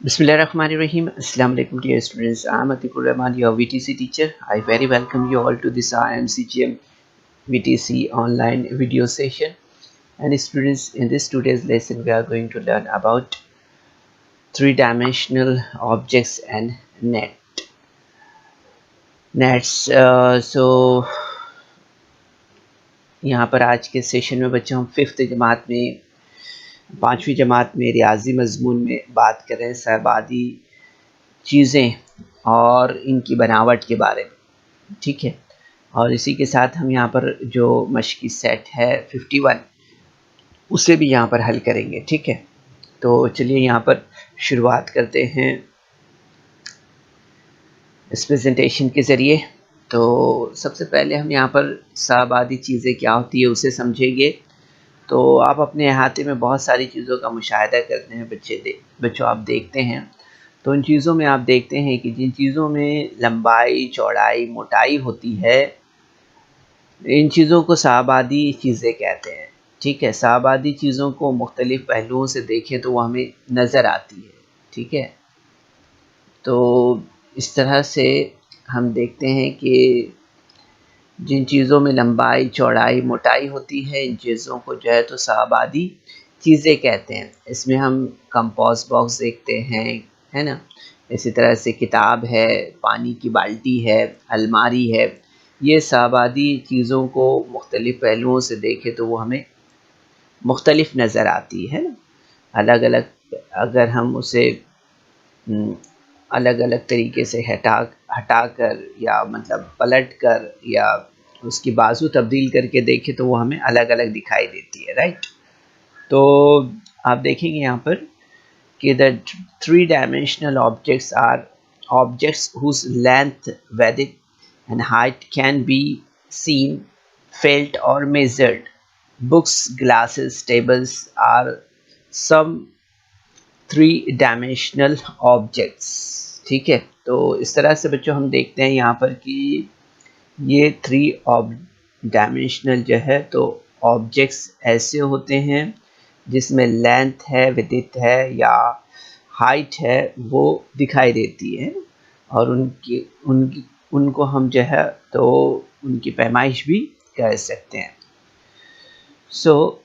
Bismillahirrahmanirrahim. Assalamu alaikum dear students. I am Ateequrrahman, your VTC teacher. I very welcome you all to this IMCGM VTC online video session. And students, in this today's lesson we are going to learn about three-dimensional objects and nets. So यहाँ पर आज के session में बच्चों हम पाँचवीं जमात में रियाजी मजमून में बात कर रहे हैं सहबादी चीज़ें और इनकी बनावट के बारे में। ठीक है, और इसी के साथ हम यहाँ पर जो मश्की सेट है 51 उसे भी यहाँ पर हल करेंगे। ठीक है, तो चलिए यहाँ पर शुरुआत करते हैं इस प्रेजेंटेशन के ज़रिए। तो सबसे पहले हम यहाँ पर सहबादी चीज़ें क्या होती है उसे समझेंगे। तो आप अपने अहाते में बहुत सारी चीज़ों का मुशाहिदा करते हैं बच्चों आप देखते हैं, तो उन चीज़ों में आप देखते हैं कि जिन चीज़ों में लंबाई चौड़ाई मोटाई होती है इन चीज़ों को सहबादी चीज़ें कहते हैं। ठीक है, सहबादी चीज़ों को मुख्तलिफ़ पहलुओं से देखें तो वो हमें नज़र आती है। ठीक है, तो इस तरह से हम देखते हैं कि जिन चीज़ों में लंबाई चौड़ाई मोटाई होती है इन चीज़ों को जो है तो सहबादी चीज़ें कहते हैं। इसमें हम कंपास बॉक्स देखते हैं, है ना, इसी तरह से किताब है, पानी की बाल्टी है, अलमारी है। ये सहबादी चीज़ों को मुख्तलिफ़ पहलुओं से देखें तो वो हमें मुख्तलिफ़ नज़र आती है ना, अलग अलग। अगर हम उसे अलग अलग तरीके से हटा कर या मतलब पलट कर या उसकी बाजू तब्दील करके देखें तो वो हमें अलग अलग दिखाई देती है। राइट, तो आप देखेंगे यहाँ पर कि the three dimensional objects are objects whose length width and height can be seen felt और measured. Books glasses tables are some three dimensional objects. ठीक है, तो इस तरह से बच्चों हम देखते हैं यहाँ पर कि ये थ्री डायमेंशनल जो है तो ऑब्जेक्ट्स ऐसे होते हैं जिसमें लेंथ है, विड्थ है या हाइट है वो दिखाई देती है, और उनको हम जो है तो उनकी पैमाइश भी कर सकते हैं। सो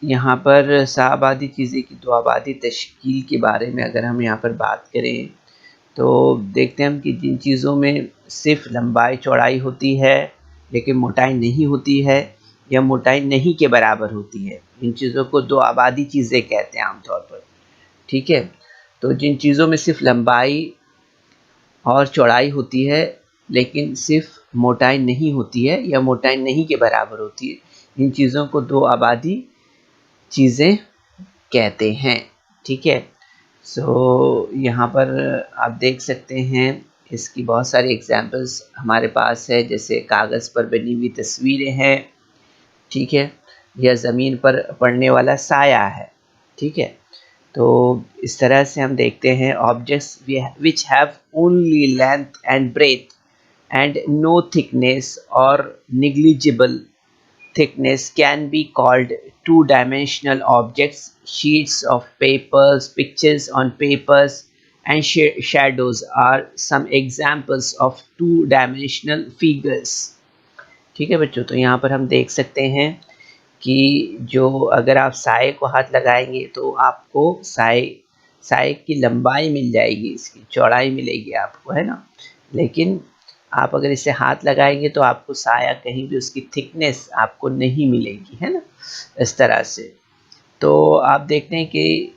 यहाँ पर सहबादी चीज़ें की दो आबादी तश्कील के बारे में अगर हम यहाँ पर बात करें तो देखते हैं हम कि जिन चीज़ों में सिर्फ लंबाई चौड़ाई होती है लेकिन मोटाई नहीं होती है या मोटाई नहीं के बराबर होती है, इन चीज़ों को दो आबादी चीज़ें कहते हैं आमतौर पर। ठीक है, तो जिन चीज़ों में सिर्फ लंबाई और चौड़ाई होती है लेकिन सिर्फ मोटाई नहीं होती है या मोटाई नहीं के बराबर होती है, इन चीज़ों को दो आबादी चीज़ें कहते हैं। ठीक है, सो यहाँ पर आप देख सकते हैं इसकी बहुत सारी एग्जांपल्स हमारे पास है, जैसे कागज़ पर बनी हुई तस्वीरें हैं। ठीक है, या ज़मीन पर पड़ने वाला साया है। ठीक है, तो इस तरह से हम देखते हैं objects which have only length and breadth and no thickness और negligible thickness can be called two-dimensional objects. Sheets of papers, pictures on papers and shadows are some examples of two-dimensional figures. ठीक है बच्चों, तो यहाँ पर हम देख सकते हैं कि जो अगर आप साए को हाथ लगाएंगे तो आपको साए की लंबाई मिल जाएगी, इसकी चौड़ाई मिलेगी आपको, है ना, लेकिन आप अगर इसे हाथ लगाएंगे तो आपको साया कहीं भी उसकी थिकनेस आपको नहीं मिलेगी, है ना, इस तरह से। तो आप देखते हैं कि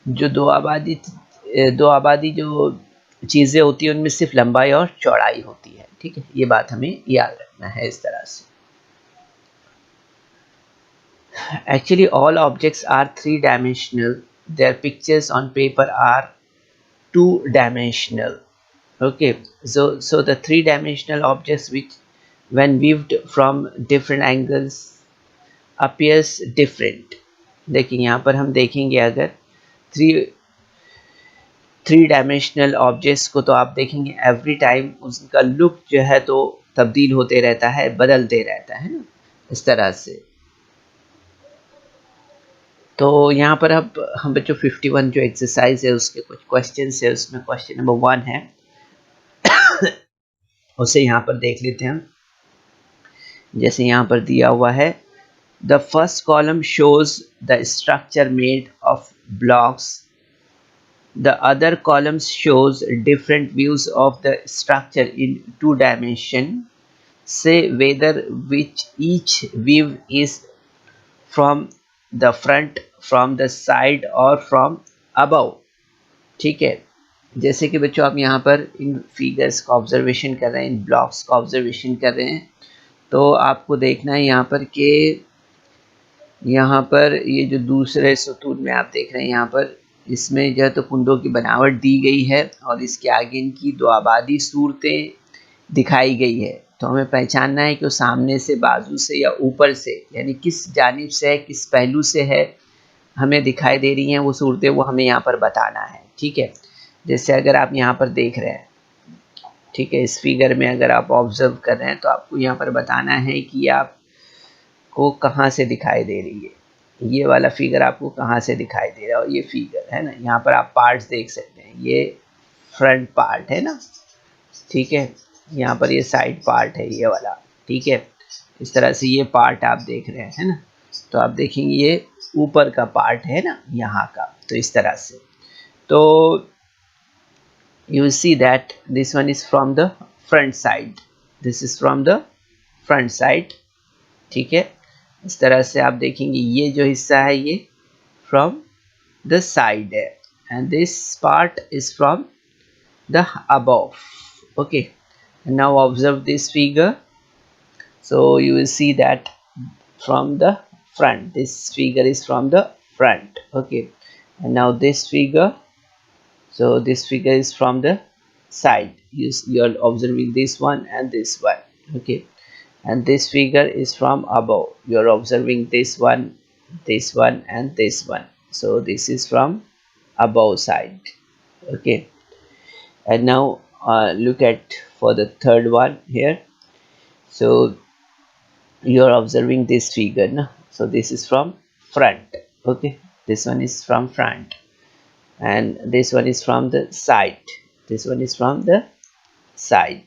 जो दो आबादी जो चीज़ें होती हैं उनमें सिर्फ लंबाई और चौड़ाई होती है। ठीक है, ये बात हमें याद रखना है इस तरह से। Actually all objects are three dimensional, their pictures on paper are two dimensional. Okay, so the three-dimensional objects which when viewed from different angles appears different। देखिए यहाँ पर हम देखेंगे अगर थ्री डायमेंशनल ऑब्जेक्ट्स को तो आप देखेंगे एवरी टाइम उसका लुक जो है तो तब्दील होते रहता है, बदलते रहता है ना, इस तरह से। तो यहाँ पर अब हम बच्चों 51 जो एक्सरसाइज है उसके कुछ क्वेश्चन है, उसमें क्वेश्चन नंबर 1 है उसे यहाँ पर देख लेते हैं हम। जैसे यहाँ पर दिया हुआ है, the first column shows the structure made of blocks, the other columns shows different views of the structure in 2 dimension. Say whether which each view is from the front, from the side or from above. ठीक है, जैसे कि बच्चों आप यहाँ पर इन figures का observation कर रहे हैं, इन ब्लॉक्स का ऑब्जर्वेशन कर रहे हैं, तो आपको देखना है यहाँ पर कि यहाँ पर ये जो दूसरे सतून में आप देख रहे हैं, यहाँ पर इसमें जो है तो कुंडों की बनावट दी गई है और इसके आगे इनकी दो आबादी सूरतें दिखाई गई है। तो हमें पहचानना है कि वो सामने से, बाजू से या ऊपर से, यानी किस जानिब से है, किस पहलू से है हमें दिखाई दे रही हैं वो सूरतें, वो हमें यहाँ पर बताना है। ठीक है, जैसे अगर आप यहाँ पर देख रहे हैं, ठीक है, इस फिगर में अगर आप ऑब्जर्व कर रहे हैं तो आपको यहाँ पर बताना है कि आपको कहाँ से दिखाई दे रही है, ये वाला फिगर आपको कहाँ से दिखाई दे रहा है। और ये फिगर है ना, यहाँ पर आप पार्ट्स देख सकते हैं, ये फ्रंट पार्ट है ना, ठीक है, यहाँ पर ये साइड पार्ट है ये वाला, ठीक है, इस तरह से ये पार्ट आप देख रहे हैं, है ना। तो आप देखेंगे ये ऊपर का पार्ट है ना यहाँ का, तो इस तरह से, तो you will see that this one is from the front side, this is from the front side, ठीक है। इस तरह से आप देखेंगे ये जो हिस्सा है ये from the side है, and this part is from the above. Okay, and now observe this figure. So you will see that from the front, this figure is from the front. Okay, and now this figure, so this figure is from the side. You are observing this one and this one. Okay, and this figure is from above. You are observing this one and this one. So this is from above side. Okay, and now look at for the third one here. So you are observing this figure, no? So this is from front. Okay, this one is from front, and this one is from the side, this one is from the side,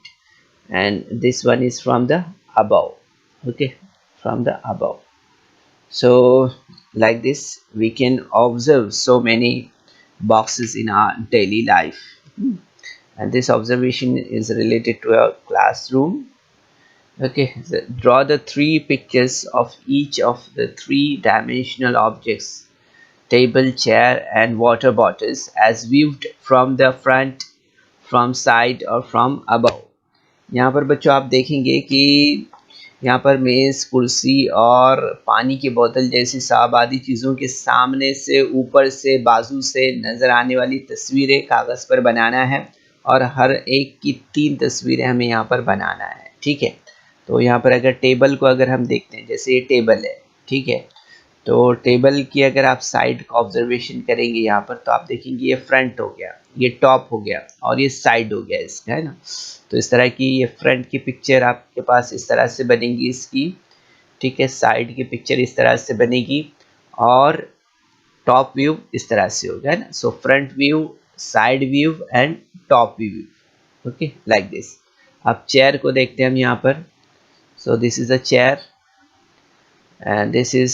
and this one is from the above. Okay, from the above. So like this we can observe so many boxes in our daily life, and this observation is related to our classroom. Okay, so draw the 3 pictures of each of the 3-dimensional objects, table, chair and water bottles, as viewed from the front, from side or from above. यहाँ पर बच्चों आप देखेंगे कि यहाँ पर मेज़, कुर्सी और पानी की बोतल जैसी साबादी चीज़ों के सामने से, ऊपर से, बाजू से नज़र आने वाली तस्वीरें कागज़ पर बनाना है, और हर एक की 3 तस्वीरें हमें यहाँ पर बनाना है। ठीक है, तो यहाँ पर अगर टेबल को अगर हम देखते हैं, जैसे ये टेबल है, ठीक है, तो टेबल की अगर आप साइड का ऑब्जर्वेशन करेंगे यहाँ पर, तो आप देखेंगे ये फ्रंट हो गया, ये टॉप हो गया और ये साइड हो गया इसका, है ना। तो इस तरह की ये फ्रंट की पिक्चर आपके पास इस तरह से बनेगी इसकी, ठीक है, साइड की पिक्चर इस तरह से बनेगी और टॉप व्यू इस तरह से होगा, है ना। So front view, side view and top view, okay, like this. अब चेयर को देखते हैं हम यहाँ पर। So this is a chair and this is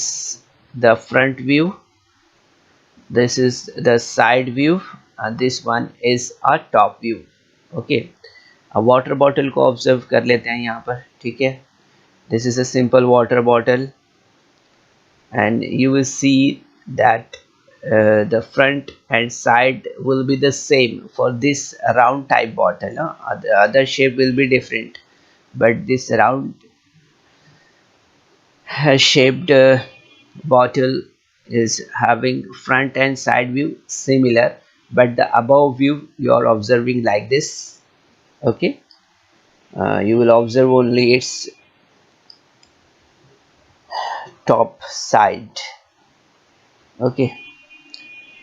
the front view, this is the side view, and this one is a top view. Okay, अब water bottle को observe कर लेते हैं यहाँ पर, ठीक है। This is a simple water bottle, and you will see that the front and side will be the same for this round type bottle. The other shape will be different, but this round shaped bottle is having front and side view similar, but the above view you are observing like this. Okay, you will observe only its top side. Okay,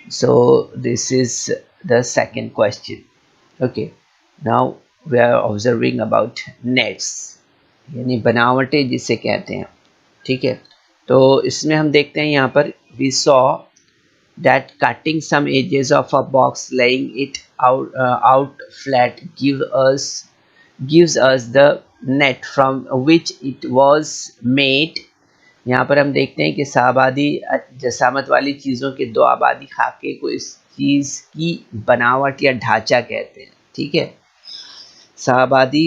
so this is the second question. Okay, now we are observing about nets, यानी बनावटें जिसे कहते हैं, ठीक है। तो इसमें हम देखते हैं यहाँ पर we saw that cutting some edges of a box, laying it out flat gives us the net from which it was made. यहाँ पर हम देखते हैं कि साहबादी जसामत वाली चीज़ों के दो आबादी खाके को इस चीज़ की बनावट या ढांचा कहते हैं। ठीक है, साहबादी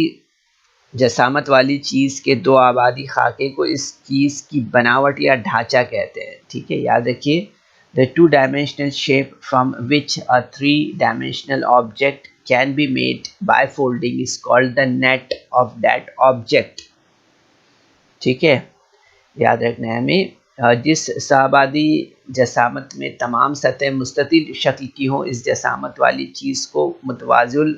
जसामत वाली चीज़ के दो आबादी खाके को इस चीज़ की बनावट या ढांचा कहते हैं। ठीक है, याद रखिए, the two-dimensional shape from which a three-dimensional object can be made by folding is called the net of that object. ठीक है, याद रखना है हमें, जिस साहबादी जसामत में तमाम सतह मुस्ततिल शक्ल की हो, इस जसामत वाली चीज़ को मुतवाज़िल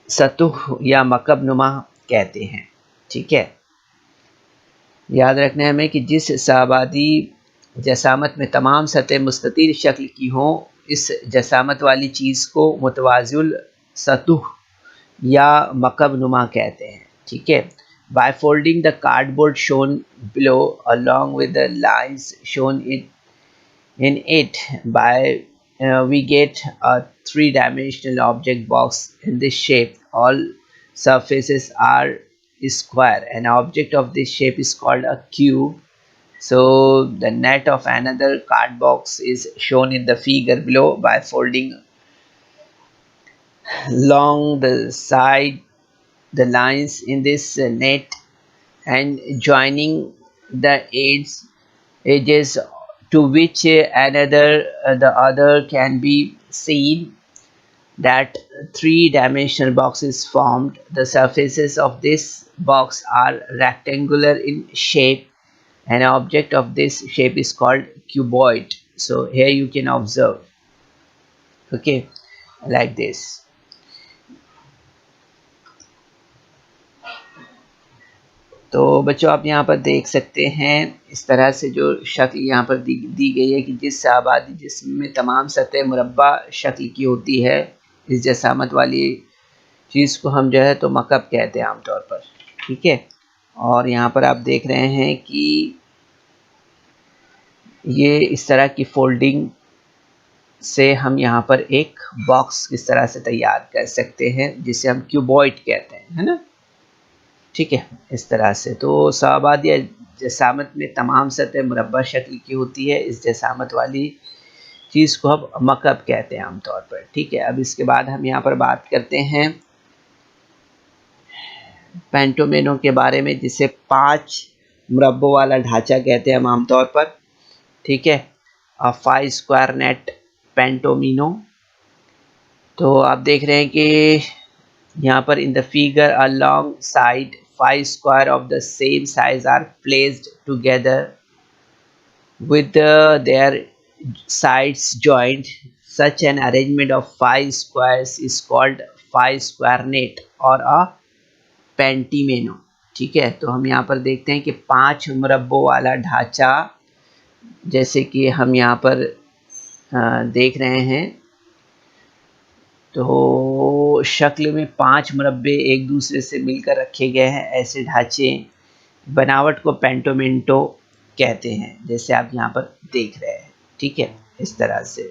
सतह या मकब नुमा कहते हैं। ठीक है, याद रखना है हमें कि जिस साहबादी जसामत में तमाम सतह मुस्ततिल शक्ल की हो, इस जसामत वाली चीज़ को मुतवाज़िल सतह या मकब नुमा कहते हैं। ठीक है, by folding the cardboard shown below along with the lines shown in it we get a three-dimensional object box in this shape. All surfaces are square. An object of this shape is called a cube. So the net of another card box is shown in the figure below. By folding along the side the lines in this net and joining the edges to which the other can be seen, that three-dimensional box is formed. The surfaces of this box are rectangular in shape. An object of this shape is called cuboid. So here you can observe, okay, like this. तो बच्चों आप यहाँ पर देख सकते हैं इस तरह से जो शक्ल यहाँ पर दी गई है कि जिस आबादी जिसमें तमाम सतह मुरब्बा शक्ल की होती है, इस जसामत वाली चीज़ को हम जो है तो मकब कहते हैं आमतौर पर। ठीक है, और यहाँ पर आप देख रहे हैं कि ये इस तरह की फोल्डिंग से हम यहाँ पर एक बॉक्स किस तरह से तैयार कर सकते हैं जिसे हम क्यूबॉइड कहते हैं, है ना। ठीक है, इस तरह से तो साहबादी जसामत में तमाम सतह मुरब्बा शक्ल की होती है, इस जसामत वाली चीज़ को हम मकब कहते हैं आमतौर पर। ठीक है, अब इसके बाद हम यहाँ पर बात करते हैं पेंटोमेनो के बारे में, जिसे 5 मुरब्बों वाला ढांचा कहते हैं हम आमतौर पर। ठीक है, 5 स्क्वायर नेट पेंटोमिनो। तो आप देख रहे हैं कि यहाँ पर in the figure alongside 5 square of the same size are placed together with their sides joined. Such an arrangement of 5 squares is called 5 square net or a pentimeno. ठीक है, तो हम यहाँ पर देखते हैं कि 5 मुरब्बों वाला ढांचा, जैसे कि हम यहाँ पर देख रहे हैं, तो शक्ल में 5 मुरब्बे एक दूसरे से मिलकर रखे गए हैं। ऐसे ढांचे बनावट को पेंटोमेंटो कहते हैं, जैसे आप यहाँ पर देख रहे हैं। ठीक है, इस तरह से।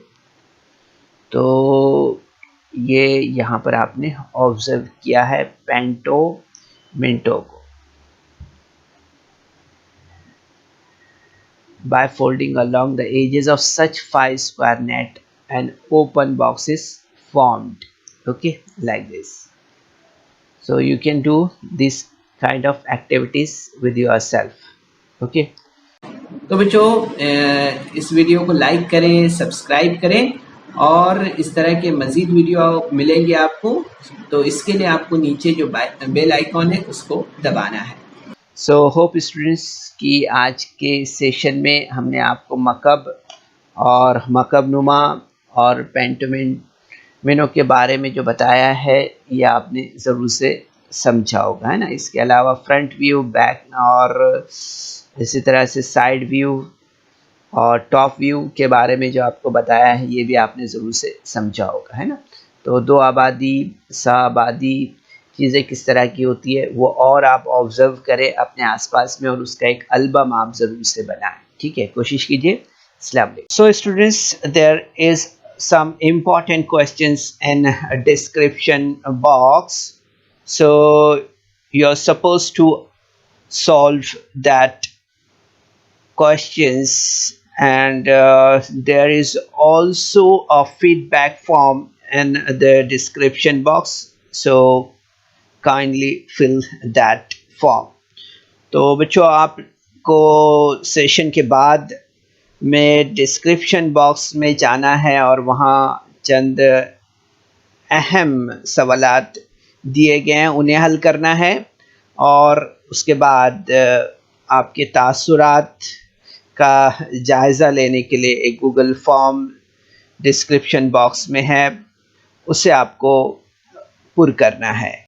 तो ये यहाँ पर आपने ऑब्जर्व किया है पेंटोमेंटो को। By folding along the edges of such 5 square net, an open box is formed. Okay, like this. So you can do this kind of activities with yourself. Okay. तो बच्चों इस वीडियो को लाइक करें, subscribe करें, और इस तरह के मज़ीद वीडियो मिलेंगे आपको। तो इसके लिए आपको नीचे जो बेल आइकॉन है उसको दबाना है। सो होप स्टूडेंट्स कि आज के सेशन में हमने आपको मकब और मकब नुमा और पेंटोमेनो के बारे में जो बताया है ये आपने ज़रूर से समझा होगा, है ना। इसके अलावा फ्रंट व्यू, बैक और इसी तरह से साइड व्यू और टॉप व्यू के बारे में जो आपको बताया है ये भी आपने ज़रूर से समझा होगा, है ना। तो दो आबादी, सह आबादी चीज़ें किस तरह की होती है वो और आप ऑब्ज़र्व करें अपने आसपास में, और उसका एक एल्बम आप ज़रूर से बनाएं। ठीक है, कोशिश कीजिए। अस्सलाम वालेकुम। So students, there is some important questions in a description box, so you're supposed to solve that questions, and there is also a feedback form in the description box, so kindly fill that form. तो बच्चों, आपको session के बाद में description box में जाना है और वहाँ चंद अहम सवालात दिए गए हैं, उन्हें हल करना है, और उसके बाद आपके तासुरात का जायज़ा लेने के लिए एक गूगल फॉर्म डिस्क्रिप्शन बॉक्स में है, उसे आपको पुर करना है।